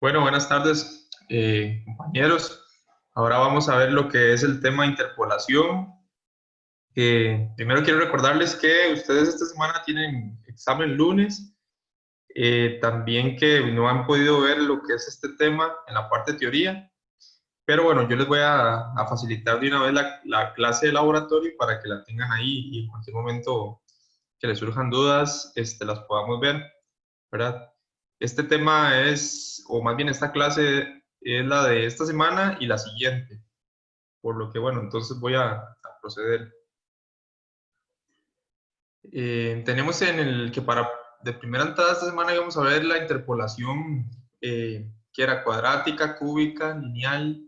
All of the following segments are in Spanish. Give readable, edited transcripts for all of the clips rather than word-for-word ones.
Bueno, buenas tardes, compañeros. Ahora vamos a ver lo que es el tema de interpolación. Primero quiero recordarles que ustedes esta semana tienen examen lunes, también que no han podido ver lo que es este tema en la parte de teoría, pero bueno, yo les voy a facilitar de una vez la clase de laboratorio para que la tengan ahí y en cualquier momento que les surjan dudas, las podamos ver, ¿verdad? Este tema es, o más bien esta clase es la de esta semana y la siguiente, por lo que bueno, entonces voy a proceder. Tenemos en el que para de primera entrada esta semana íbamos a ver la interpolación que era cuadrática, cúbica, lineal,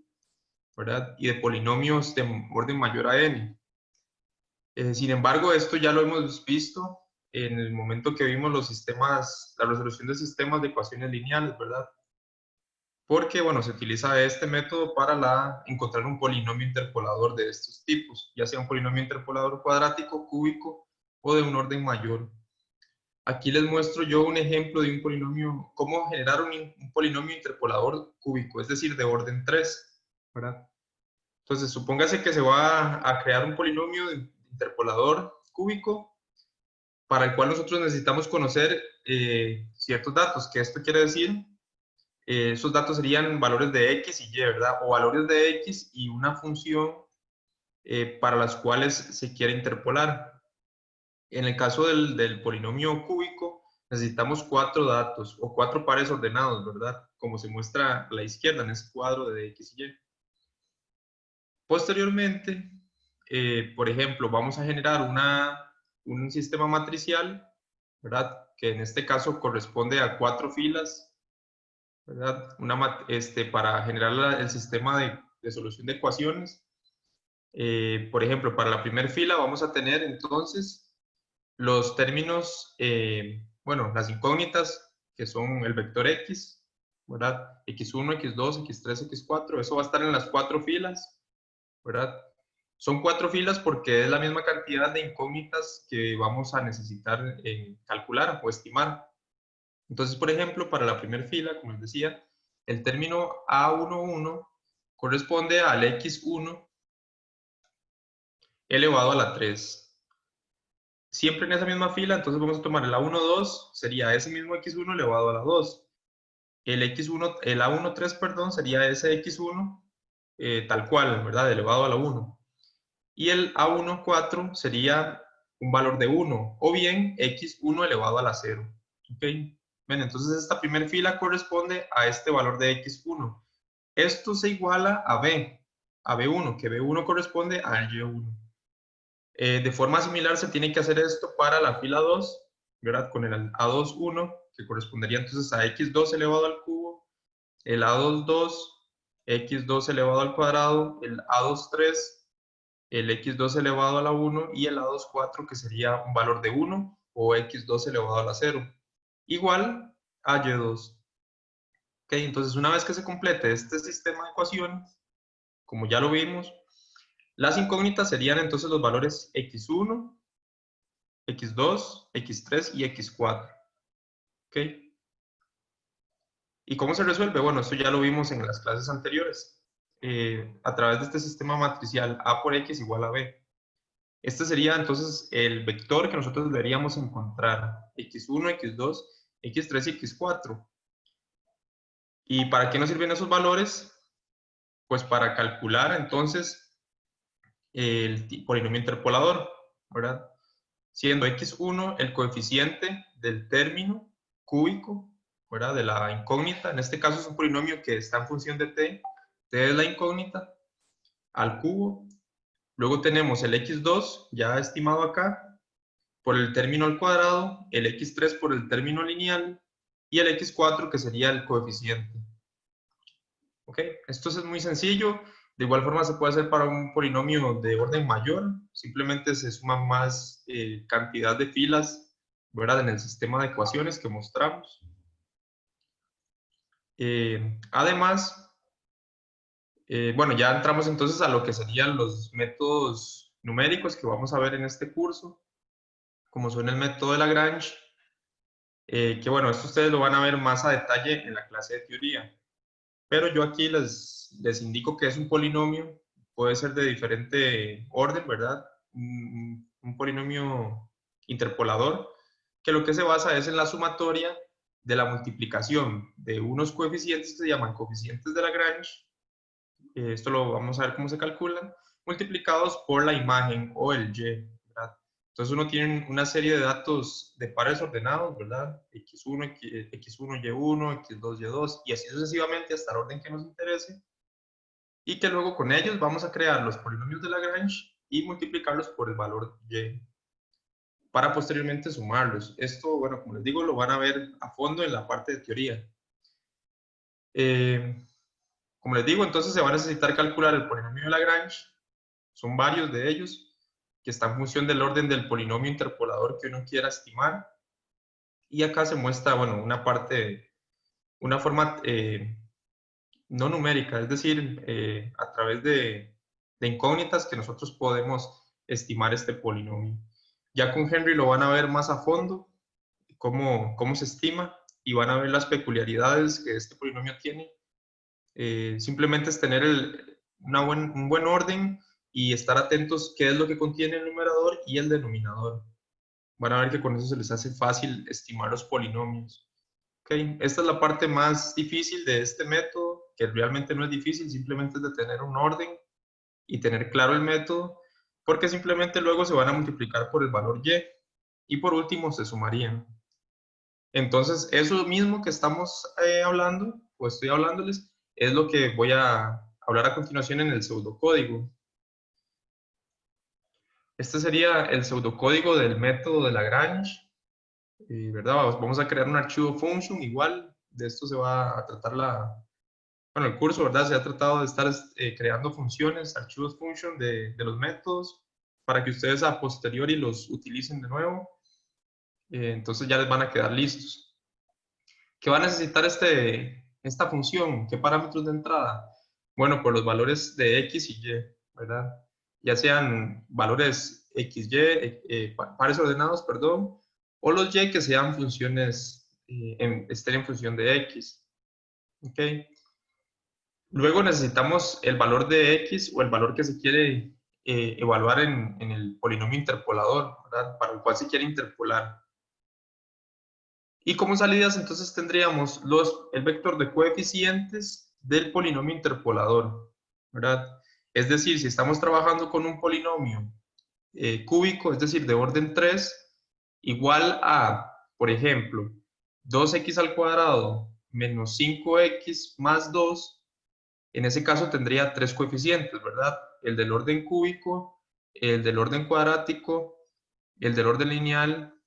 ¿verdad? Y de polinomios de orden mayor a n. Sin embargo, esto ya lo hemos visto en el momento que vimos los sistemas, la resolución de sistemas de ecuaciones lineales, ¿verdad? Porque, bueno, se utiliza este método para encontrar un polinomio interpolador de estos tipos, ya sea un polinomio interpolador cuadrático, cúbico o de un orden mayor. Aquí les muestro yo un ejemplo de un polinomio, cómo generar un polinomio interpolador cúbico, es decir, de orden 3, ¿verdad? Entonces, supóngase que se va a crear un polinomio interpolador cúbico para el cual nosotros necesitamos conocer ciertos datos, que esto quiere decir esos datos serían valores de X y Y, ¿verdad? O valores de X y una función para las cuales se quiere interpolar. En el caso del polinomio cúbico, necesitamos 4 datos o 4 pares ordenados, ¿verdad? Como se muestra a la izquierda en ese cuadro de X y Y. Posteriormente, por ejemplo, vamos a generar un sistema matricial, ¿verdad? Que en este caso corresponde a 4 filas, ¿verdad? Para generar el sistema de solución de ecuaciones. Por ejemplo, para la primera fila vamos a tener entonces los términos, bueno, las incógnitas, que son el vector X, ¿verdad? X1, X2, X3, X4, eso va a estar en las 4 filas, ¿verdad? Son 4 filas porque es la misma cantidad de incógnitas que vamos a necesitar calcular o estimar. Entonces, por ejemplo, para la primera fila, como les decía, el término A11 corresponde al X1 elevado a la 3. Siempre en esa misma fila, entonces vamos a tomar el A12, sería ese mismo X1 elevado a la 2. El A13, perdón, sería ese X1 tal cual, ¿verdad? Elevado a la 1. Y el A14 sería un valor de 1, o bien X1 elevado a la 0. ¿Ok? Bien, entonces esta primera fila corresponde a este valor de X1. Esto se iguala a B1, que B1 corresponde al Y1. De forma similar se tiene que hacer esto para la fila 2, ¿verdad? Con el A21, que correspondería entonces a X2 elevado al cubo, el A22, X2 elevado al cuadrado, el A23, el X2 elevado a la 1 y el A24, que sería un valor de 1 o X2 elevado a la 0, igual a Y2. ¿Ok? Entonces, una vez que se complete este sistema de ecuaciones, como ya lo vimos, las incógnitas serían entonces los valores X1, X2, X3 y X4. ¿Ok? ¿Y cómo se resuelve? Bueno, esto ya lo vimos en las clases anteriores. A través de este sistema matricial A por X igual a B. Este sería entonces el vector que nosotros deberíamos encontrar. X1, X2, X3 y X4. ¿Y para qué nos sirven esos valores? Pues para calcular entonces el polinomio interpolador, ¿verdad? Siendo X1 el coeficiente del término cúbico, ¿verdad? De la incógnita. En este caso es un polinomio que está en función de t. T es la incógnita al cubo. Luego tenemos el X2 ya estimado acá por el término al cuadrado, el X3 por el término lineal y el X4 que sería el coeficiente. ¿Ok? Esto es muy sencillo. De igual forma se puede hacer para un polinomio de orden mayor. Simplemente se suma más cantidad de filas, ¿verdad? En el sistema de ecuaciones que mostramos. Además, bueno, ya entramos entonces a lo que serían los métodos numéricos que vamos a ver en este curso, como son el método de Lagrange, que bueno, esto ustedes lo van a ver más a detalle en la clase de teoría. pero yo aquí les indico que es un polinomio, puede ser de diferente orden, ¿verdad? Un polinomio interpolador, que lo que se basa es en la sumatoria de la multiplicación de unos coeficientes que se llaman coeficientes de Lagrange, esto lo vamos a ver cómo se calculan, multiplicados por la imagen o el y, ¿verdad? Entonces uno tiene una serie de datos de pares ordenados, ¿verdad? X1, X1, Y1, X2, Y2, y así sucesivamente hasta el orden que nos interese, y que luego con ellos vamos a crear los polinomios de Lagrange y multiplicarlos por el valor Y, para posteriormente sumarlos. Esto, bueno, como les digo, lo van a ver a fondo en la parte de teoría. Como les digo, entonces se va a necesitar calcular el polinomio de Lagrange, son varios de ellos, que está en función del orden del polinomio interpolador que uno quiera estimar. Y acá se muestra, bueno, una forma no numérica, es decir, a través de incógnitas que nosotros podemos estimar este polinomio. Ya con Henry lo van a ver más a fondo, cómo se estima, y van a ver las peculiaridades que este polinomio tiene. Simplemente es tener un buen orden y estar atentos qué es lo que contiene el numerador y el denominador. Van a ver que con eso se les hace fácil estimar los polinomios. Okay. Esta es la parte más difícil de este método, que realmente no es difícil, simplemente es de tener un orden y tener claro el método, porque simplemente luego se van a multiplicar por el valor y, y por último se sumarían. Entonces, eso mismo que estamos hablando, o estoy hablándoles, es lo que voy a hablar a continuación en el pseudocódigo. Este sería el pseudocódigo del método de Lagrange, ¿verdad? Vamos a crear un archivo function, igual, de esto se va a tratar bueno, el curso, ¿verdad? Se ha tratado de estar creando funciones, archivos function de los métodos, para que ustedes a posteriori los utilicen de nuevo. Entonces ya les van a quedar listos. ¿Qué va a necesitar esta función? ¿Qué parámetros de entrada? Bueno, pues los valores de x y y, ¿verdad? Ya sean valores x, y, pares ordenados, perdón, o los y que sean funciones, estén en función de x. ¿Ok? Luego necesitamos el valor de x o el valor que se quiere evaluar en el polinomio interpolador, ¿verdad? Para el cual se quiere interpolar. Y como salidas, entonces tendríamos el vector de coeficientes del polinomio interpolador, ¿verdad? Es decir, si estamos trabajando con un polinomio cúbico, es decir, de orden 3, igual a, por ejemplo, 2x al cuadrado menos 5x más 2, en ese caso tendría tres coeficientes, ¿verdad? El del orden cúbico, el del orden cuadrático, el del orden lineal,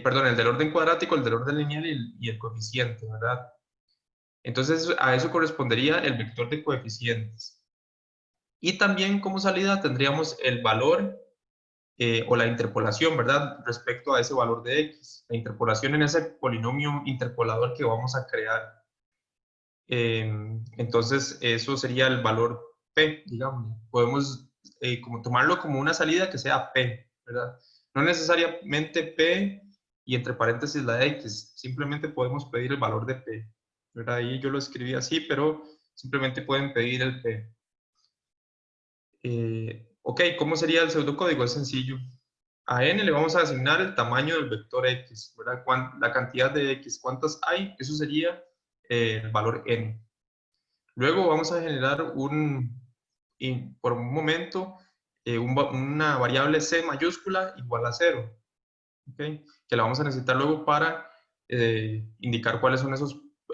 perdón, el del orden cuadrático, el del orden lineal y el coeficiente, ¿verdad? Entonces a eso correspondería el vector de coeficientes. Y también como salida tendríamos el valor o la interpolación, ¿verdad? Respecto a ese valor de x. La interpolación en ese polinomio interpolador que vamos a crear. Entonces eso sería el valor p, digamos. Podemos tomarlo como una salida que sea p, ¿verdad? No necesariamente p y entre paréntesis la x, simplemente podemos pedir el valor de p, ¿verdad? Ahí yo lo escribí así, pero simplemente pueden pedir el p. Ok, ¿cómo sería el pseudocódigo? Es sencillo. A n le vamos a asignar el tamaño del vector x, ¿verdad? La cantidad de x, ¿cuántas hay? Eso sería el valor n. Luego vamos a generar por un momento, una variable c mayúscula igual a 0, ¿okay? Que la vamos a necesitar luego para indicar cuáles son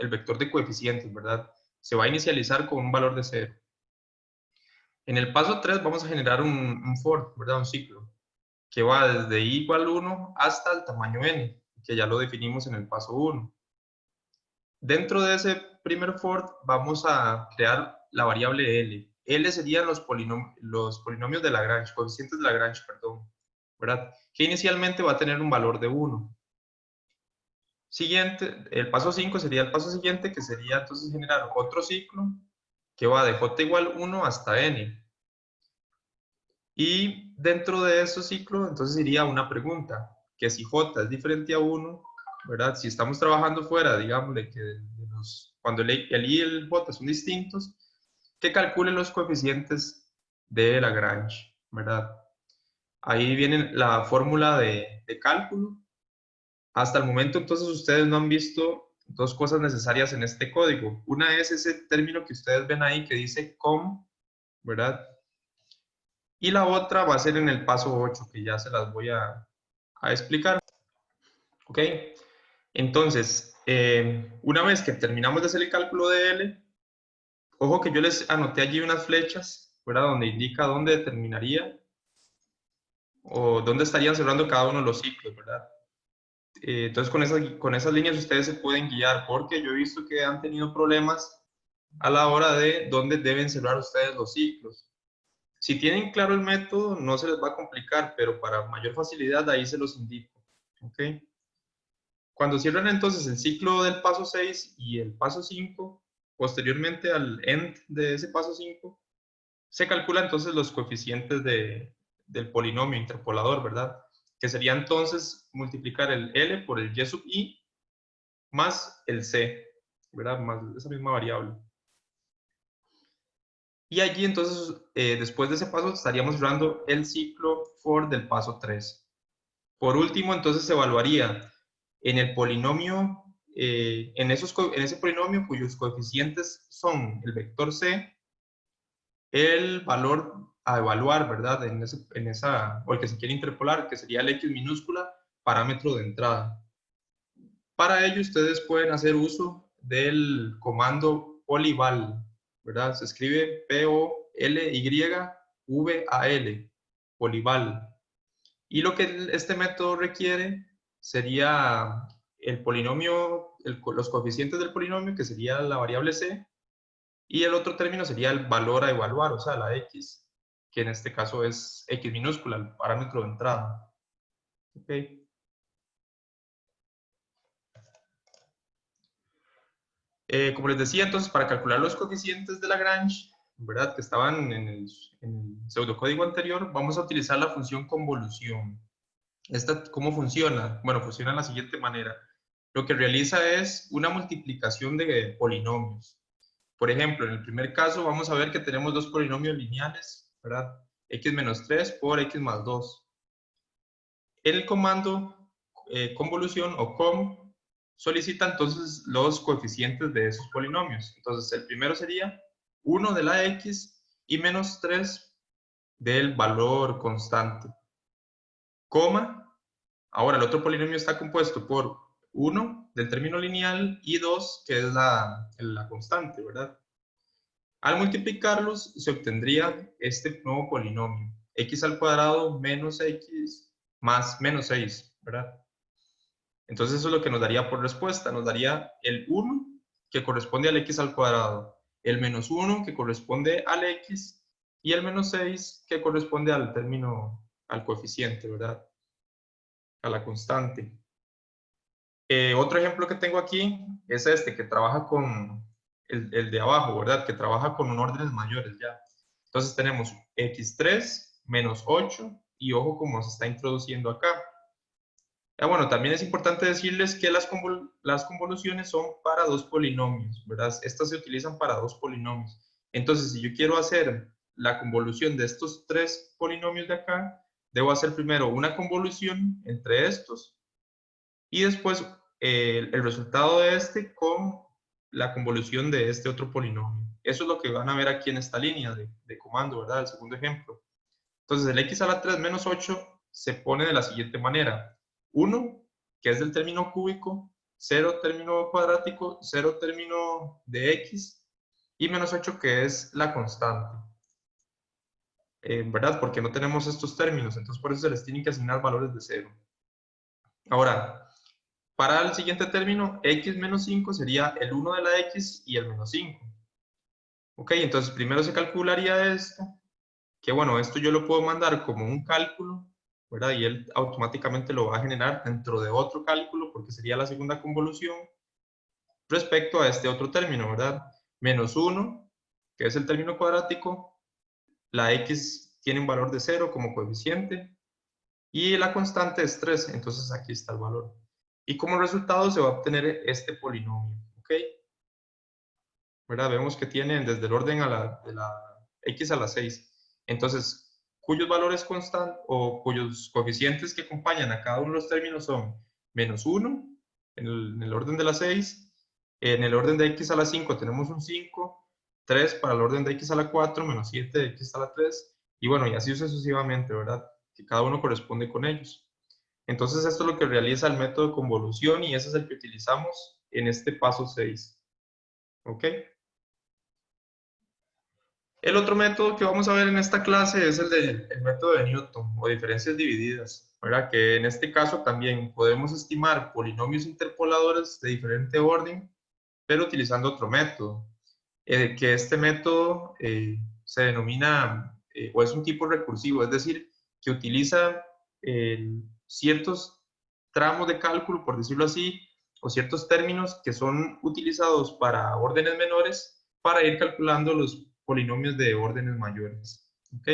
el vector de coeficientes, ¿verdad? Se va a inicializar con un valor de 0. En el paso 3 vamos a generar un for, ¿verdad? Un ciclo, que va desde i igual 1 hasta el tamaño n, que ya lo definimos en el paso 1. Dentro de ese primer for vamos a crear la variable L. L serían los polinomios de Lagrange, coeficientes de Lagrange, perdón, ¿verdad? Que inicialmente va a tener un valor de 1. Siguiente, el paso 5 sería el paso siguiente, que sería entonces generar otro ciclo que va de j igual 1 hasta n. Y dentro de ese ciclo, entonces iría una pregunta, que si j es diferente a 1, ¿verdad? Si estamos trabajando fuera, digámosle que de los cuando el I y el J son distintos, que calcule los coeficientes de Lagrange, ¿verdad? Ahí viene la fórmula de cálculo. Hasta el momento, entonces, ustedes no han visto dos cosas necesarias en este código. Una es ese término que ustedes ven ahí que dice com, ¿verdad? Y la otra va a ser en el paso 8, que ya se las voy a explicar. ¿Ok? Entonces, una vez que terminamos de hacer el cálculo de L, ojo que yo les anoté allí unas flechas, ¿verdad? Donde indica dónde terminaría o dónde estarían cerrando cada uno de los ciclos, ¿verdad? Entonces, con esas líneas ustedes se pueden guiar, porque yo he visto que han tenido problemas a la hora de dónde deben cerrar ustedes los ciclos. Si tienen claro el método, no se les va a complicar, pero para mayor facilidad ahí se los indico. ¿Ok? Cuando cierran entonces el ciclo del paso 6 y el paso 5, posteriormente al end de ese paso 5, se calculan entonces los coeficientes del polinomio interpolador, ¿verdad? Que sería entonces multiplicar el L por el Y sub I más el C, ¿verdad? Más esa misma variable. Y allí entonces, después de ese paso, estaríamos cerrando el ciclo for del paso 3. Por último, entonces se evaluaría en el polinomio, en ese polinomio cuyos coeficientes son el vector C, el valor a evaluar, ¿verdad? O el que se quiere interpolar, que sería el X minúscula, parámetro de entrada. Para ello, ustedes pueden hacer uso del comando polyval, ¿verdad? Se escribe P-O-L-Y-V-A-L, polyval. Y lo que este método requiere sería el polinomio, los coeficientes del polinomio, que sería la variable C, y el otro término sería el valor a evaluar, o sea, la X, que en este caso es X minúscula, el parámetro de entrada. ¿Okay? Como les decía, entonces, para calcular los coeficientes de Lagrange, ¿verdad? Que estaban en el pseudocódigo anterior, vamos a utilizar la función convolución. ¿Cómo funciona? Bueno, funciona de la siguiente manera. Lo que realiza es una multiplicación de polinomios. Por ejemplo, en el primer caso vamos a ver que tenemos dos polinomios lineales, ¿verdad? X menos 3 por X más 2. El comando convolución o com solicita entonces los coeficientes de esos polinomios. Entonces, el primero sería 1 de la X y menos 3 del valor constante. Coma. Ahora, el otro polinomio está compuesto por 1 del término lineal y 2, que es la constante, ¿verdad? Al multiplicarlos, se obtendría este nuevo polinomio, x al cuadrado menos x más menos 6, ¿verdad? Entonces eso es lo que nos daría por respuesta. Nos daría el 1, que corresponde al x al cuadrado, el menos 1, que corresponde al x, y el menos 6, que corresponde al término, al coeficiente, ¿verdad? A la constante. Otro ejemplo que tengo aquí es este, que trabaja con el de abajo, ¿verdad? Que trabaja con órdenes mayores ya. Entonces tenemos x3 menos 8 y ojo cómo se está introduciendo acá. Bueno, también es importante decirles que las convoluciones son para dos polinomios, ¿verdad? Estas se utilizan para dos polinomios. Entonces, si yo quiero hacer la convolución de estos tres polinomios de acá, debo hacer primero una convolución entre estos y después el resultado de este con la convolución de este otro polinomio. Eso es lo que van a ver aquí en esta línea de comando, ¿verdad? El segundo ejemplo. Entonces, el x a la 3 menos 8 se pone de la siguiente manera. 1, que es del término cúbico, 0 término cuadrático, 0 término de x, y menos 8, que es la constante. ¿Verdad? Porque no tenemos estos términos, entonces por eso se les tienen que asignar valores de 0. Ahora, para el siguiente término, x menos 5 sería el 1 de la x y el menos 5. Ok, entonces primero se calcularía esto, que bueno, esto yo lo puedo mandar como un cálculo, ¿verdad? Y él automáticamente lo va a generar dentro de otro cálculo, porque sería la segunda convolución, respecto a este otro término, ¿verdad? Menos 1, que es el término cuadrático, la x tiene un valor de 0 como coeficiente, y la constante es 3, entonces aquí está el valor. Y como resultado se va a obtener este polinomio, ¿ok? ¿verdad? Vemos que tienen desde el orden de la x a la 6. Entonces, cuyos valores constantes o cuyos coeficientes que acompañan a cada uno de los términos son -1 en el orden de la 6, en el orden de x a la 5 tenemos un 5, 3 para el orden de x a la 4, -7 de x a la 3, y bueno, y así sucesivamente, ¿verdad? Que cada uno corresponde con ellos. Entonces, esto es lo que realiza el método de convolución y ese es el que utilizamos en este paso 6. ¿Ok? El otro método que vamos a ver en esta clase es el método de Newton o diferencias divididas, ¿verdad? Que en este caso también podemos estimar polinomios interpoladores de diferente orden, pero utilizando otro método, que este método se denomina, o es un tipo recursivo, es decir, que utiliza ciertos tramos de cálculo, por decirlo así, o ciertos términos que son utilizados para órdenes menores para ir calculando los polinomios de órdenes mayores. ¿Ok?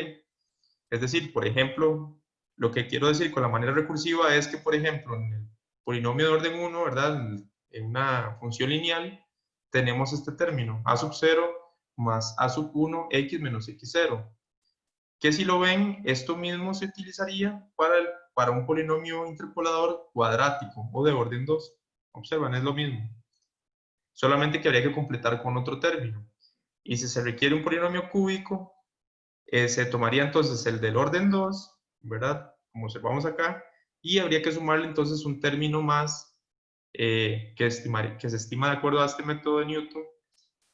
Es decir, por ejemplo, lo que quiero decir con la manera recursiva es que, por ejemplo, en el polinomio de orden 1, ¿verdad? En una función lineal, tenemos este término, a sub 0 más a sub 1, x menos x0. Que si lo ven, esto mismo se utilizaría para un polinomio interpolador cuadrático o de orden 2. Observan, es lo mismo. Solamente que habría que completar con otro término. Y si se requiere un polinomio cúbico, se tomaría entonces el del orden 2, ¿verdad? Como observamos acá, y habría que sumarle entonces un término más que se estima de acuerdo a este método de Newton,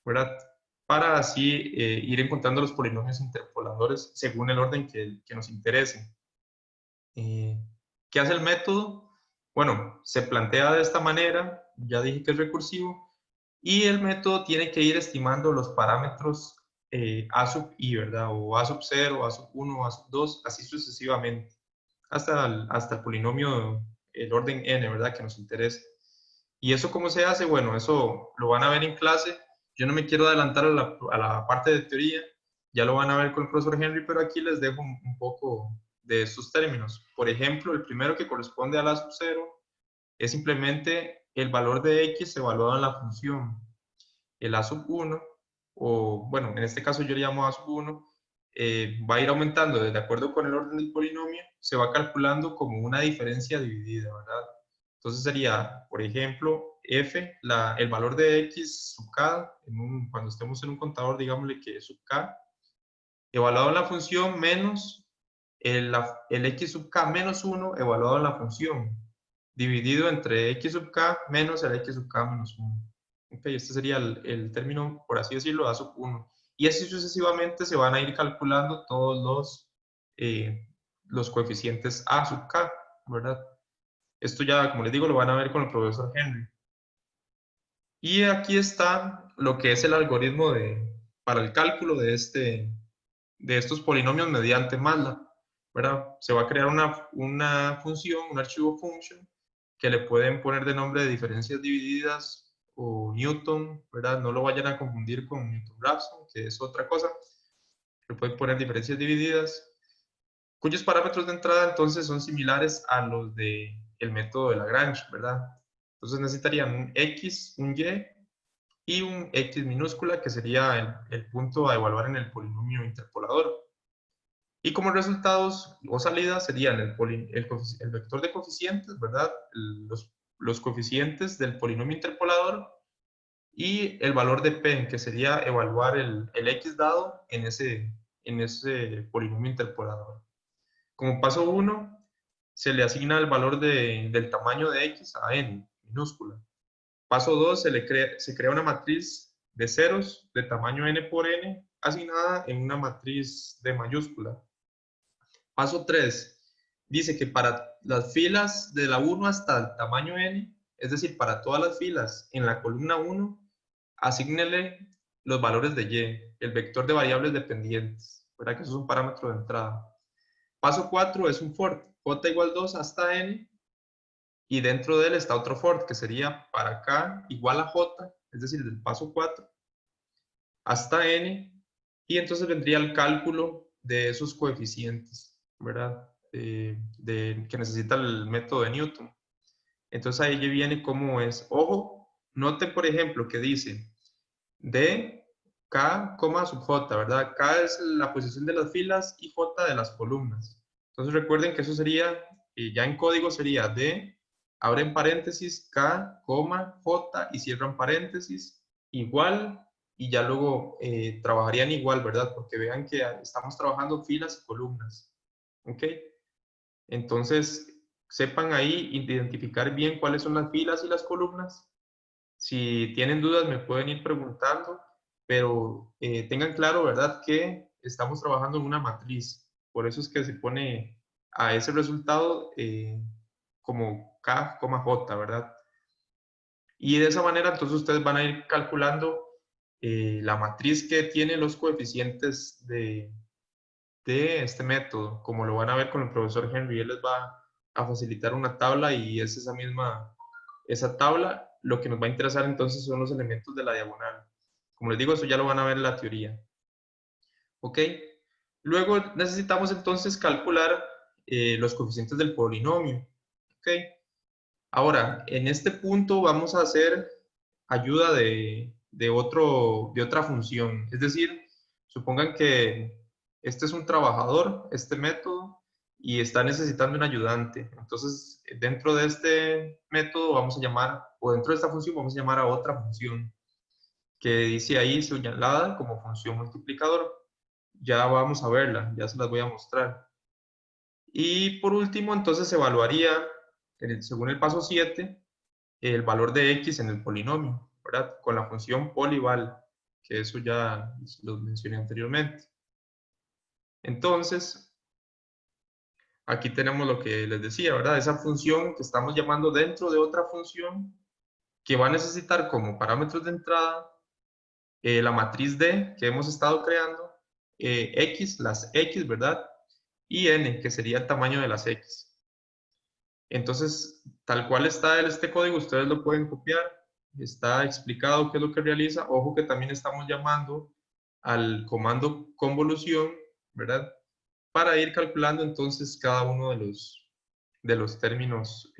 ¿verdad? Para así ir encontrando los polinomios interpoladores según el orden que nos interese. ¿Qué hace el método? Bueno, se plantea de esta manera, ya dije que es recursivo, y el método tiene que ir estimando los parámetros a sub i, ¿verdad? O a sub 0, a sub 1, a sub 2, así sucesivamente, hasta el polinomio, el orden n, ¿verdad? Que nos interesa. ¿Y eso cómo se hace? Bueno, eso lo van a ver en clase. Yo no me quiero adelantar a la parte de teoría, ya lo van a ver con el profesor Henry, pero aquí les dejo un poco de estos términos. Por ejemplo, el primero que corresponde a la sub 0 es simplemente el valor de x evaluado en la función. El a sub 1, o bueno, en este caso yo le llamo a sub 1, va a ir aumentando de acuerdo con el orden del polinomio, se va calculando como una diferencia dividida, ¿verdad? Entonces sería, por ejemplo, f, el valor de x sub k, cuando estemos en un contador, digámosle que es sub k, evaluado en la función menos el x sub k menos 1 evaluado en la función, dividido entre x sub k menos el x sub k menos 1. Ok, este sería el término, por así decirlo, a sub 1. Y así sucesivamente se van a ir calculando todos los coeficientes a sub k, ¿verdad? Esto ya, como les digo, lo van a ver con el profesor Henry. Y aquí está lo que es el algoritmo para el cálculo de estos polinomios mediante MATLAB, ¿verdad? Se va a crear una función, un archivo function, que le pueden poner de nombre de diferencias divididas o Newton, ¿verdad? No lo vayan a confundir con Newton-Raphson, que es otra cosa. Le pueden poner diferencias divididas, cuyos parámetros de entrada entonces son similares a los del método de Lagrange, ¿verdad? Entonces necesitarían un X, un y un X minúscula, que sería el punto a evaluar en el polinomio interpolador. Y como resultados o salidas serían el vector de coeficientes, ¿verdad? Los coeficientes del polinomio interpolador y el valor de p, que sería evaluar el x dado en ese polinomio interpolador. Como paso 1, se le asigna el valor del tamaño de x a n, minúscula. Paso 2, se crea una matriz de ceros de tamaño n por n, asignada en una matriz de mayúscula. Paso 3, dice que para las filas de la 1 hasta el tamaño n, es decir, para todas las filas en la columna 1, asígnele los valores de y, el vector de variables dependientes, ¿verdad? Que eso es un parámetro de entrada. Paso 4 es un for, j igual 2 hasta n, y dentro de él está otro for, que sería para k igual a j, es decir, del paso 4 hasta n, y entonces vendría el cálculo de esos coeficientes, ¿verdad? Que necesita el método de Newton. Entonces ahí viene cómo es. Ojo, note por ejemplo que dice D, K, sub J, ¿verdad? K es la posición de las filas y J de las columnas. Entonces recuerden que eso sería, ya en código sería D, abren paréntesis, K, J y cierran paréntesis, igual, y ya luego trabajarían igual, ¿verdad? Porque vean que estamos trabajando filas y columnas. ¿Ok? Entonces, sepan ahí identificar bien cuáles son las filas y las columnas. Si tienen dudas me pueden ir preguntando, pero tengan claro, ¿verdad?, que estamos trabajando en una matriz. Por eso es que se pone a ese resultado como K, J, ¿verdad? Y de esa manera, entonces ustedes van a ir calculando la matriz que tiene los coeficientes de este método. Como lo van a ver con el profesor Henry, él les va a facilitar una tabla y es esa tabla, lo que nos va a interesar entonces son los elementos de la diagonal. Como les digo, eso ya lo van a ver en la teoría. ¿Ok? Luego necesitamos entonces calcular los coeficientes del polinomio. ¿Ok? Ahora, en este punto vamos a hacer ayuda de otra función. Es decir, supongan que este es un trabajador, este método, y está necesitando un ayudante. Entonces, dentro de este método vamos a llamar, o dentro de esta función vamos a llamar a otra función, que dice ahí señalada como función multiplicador. Ya vamos a verla, ya se las voy a mostrar. Y por último, entonces se evaluaría, según el paso 7, el valor de x en el polinomio, ¿verdad? Con la función polival, que eso ya lo mencioné anteriormente. Entonces, aquí tenemos lo que les decía, ¿verdad? Esa función que estamos llamando dentro de otra función que va a necesitar como parámetros de entrada la matriz D que hemos estado creando, X, las X, ¿verdad? Y N, que sería el tamaño de las X. Entonces, tal cual está este código, ustedes lo pueden copiar. Está explicado qué es lo que realiza. Ojo que también estamos llamando al comando convolución, ¿verdad? Para ir calculando entonces cada uno de los términos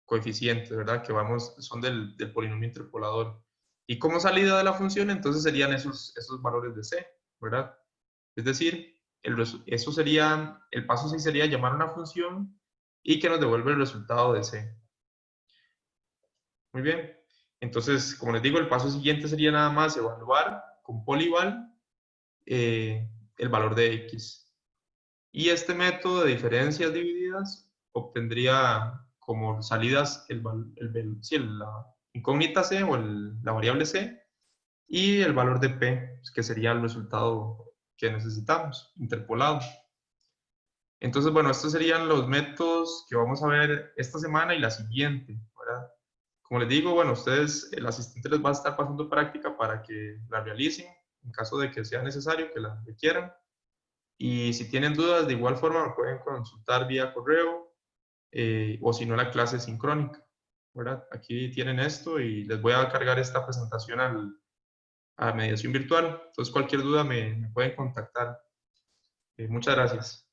coeficientes, ¿verdad? Que son del polinomio interpolador. Y como salida de la función, entonces serían esos valores de C, ¿verdad? Es decir, eso sería, el paso 6 sería llamar una función y que nos devuelve el resultado de C. Muy bien. Entonces, como les digo, el paso siguiente sería nada más evaluar con polival el valor de X. Y este método de diferencias divididas obtendría como salidas la incógnita C o la variable C y el valor de P, que sería el resultado que necesitamos, interpolado. Entonces, bueno, estos serían los métodos que vamos a ver esta semana y la siguiente, ¿verdad? Como les digo, bueno, ustedes, el asistente les va a estar pasando práctica para que la realicen, en caso de que sea necesario, que la requieran. Y si tienen dudas, de igual forma me pueden consultar vía correo o si no, la clase sincrónica, ¿verdad? Aquí tienen esto y les voy a cargar esta presentación a mediación virtual. Entonces, cualquier duda me pueden contactar. Muchas gracias.